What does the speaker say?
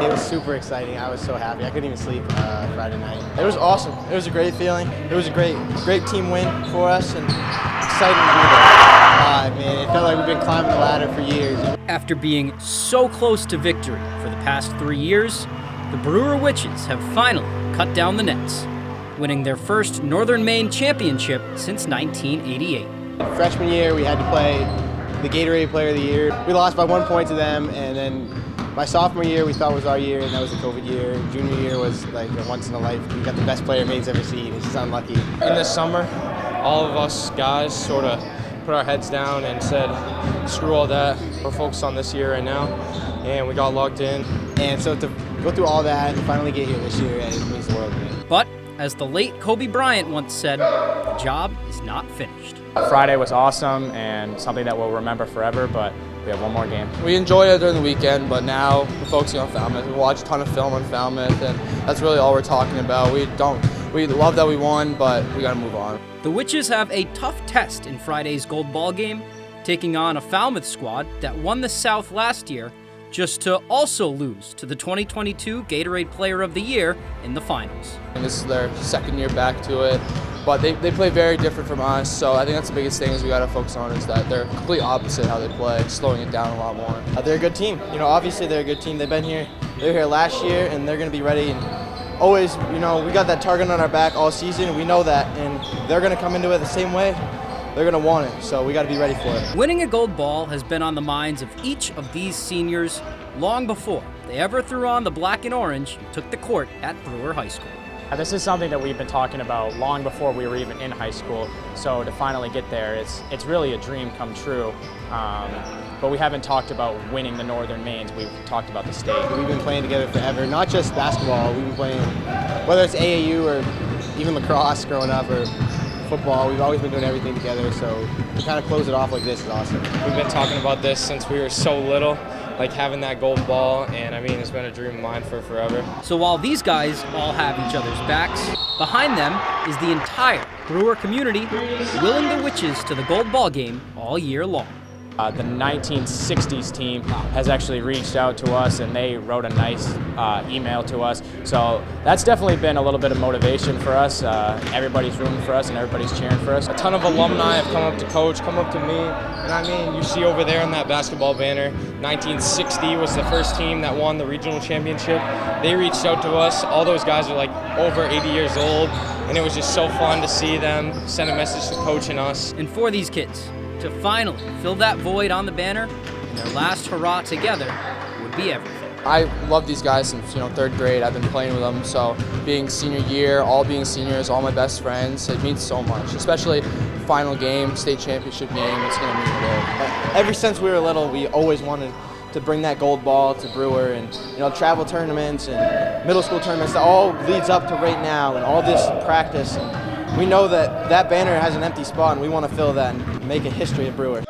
It was super exciting. I was so happy. I couldn't even sleep Friday night. It was awesome. It was a great feeling. It was a great team win for us, and exciting to be there. Man, it felt like we've been climbing the ladder for years. After being so close to victory for the past 3 years, the Brewer Witches have finally cut down the nets, winning their first Northern Maine championship since 1988. Freshman year, we had to play the Gatorade Player of the Year. We lost by 1 point to them, and then my sophomore year we thought was our year, and that was the COVID year. Junior year was like a once in a life. We got the best player Maine's ever seen. It's just unlucky. In the summer, all of us guys sort of put our heads down and said, screw all that. We're focused on this year right now, and we got logged in. And so to go through all that and finally get here this year, it means the world to me. But as the late Kobe Bryant once said, the job is not finished. Friday was awesome and something that we'll remember forever, but we have one more game. We enjoyed it during the weekend, but now we're focusing on Falmouth. We watched a ton of film on Falmouth, and that's really all we're talking about. We love that we won, but we got to move on. The Witches have a tough test in Friday's gold ball game, taking on a Falmouth squad that won the South last year, just to also lose to the 2022 Gatorade Player of the Year in the finals. And this is their second year back to it, but they play very different from us, so I think that's the biggest thing is we got to focus on is that they're complete opposite how they play, slowing it down a lot more. They're a good team. Obviously they're a good team. They've been here, they were here last year, and they're going to be ready. And always, we got that target on our back all season. We know that, and they're going to come into it the same way. They're going to want it, so we got to be ready for it. Winning a gold ball has been on the minds of each of these seniors long before they ever threw on the black and orange and took the court at Brewer High School. This is something that we've been talking about long before we were even in high school, so to finally get there, it's really a dream come true. But we haven't talked about winning the Northern Maines, we've talked about the state. We've been playing together forever, not just basketball. We've been playing, whether it's AAU or even lacrosse growing up or football, we've always been doing everything together, so to kind of close it off like this is awesome. We've been talking about this since we were so little, like having that gold ball, and I mean, it's been a dream of mine for forever. So while these guys all have each other's backs, behind them is the entire Brewer community willing the Witches to the gold ball game all year long. The 1960s team has actually reached out to us, and they wrote a nice email to us. So that's definitely been a little bit of motivation for us. Everybody's rooting for us, and everybody's cheering for us. A ton of alumni have come up to Coach, come up to me, and I mean, you see over there on that basketball banner, 1960 was the first team that won the regional championship. They reached out to us. All those guys are like over 80 years old, and it was just so fun to see them send a message to Coach and us. And for these kids, to finally fill that void on the banner, and their last hurrah together would be everything. I love these guys since third grade. I've been playing with them, so being senior year, all being seniors, all my best friends, it means so much. Especially final game, state championship game, it's going to mean a lot. Ever since we were little, we always wanted to bring that gold ball to Brewer, and travel tournaments and middle school tournaments. That all leads up to right now, and all this practice. And we know that banner has an empty spot, and we want to fill that and make a history at Brewer.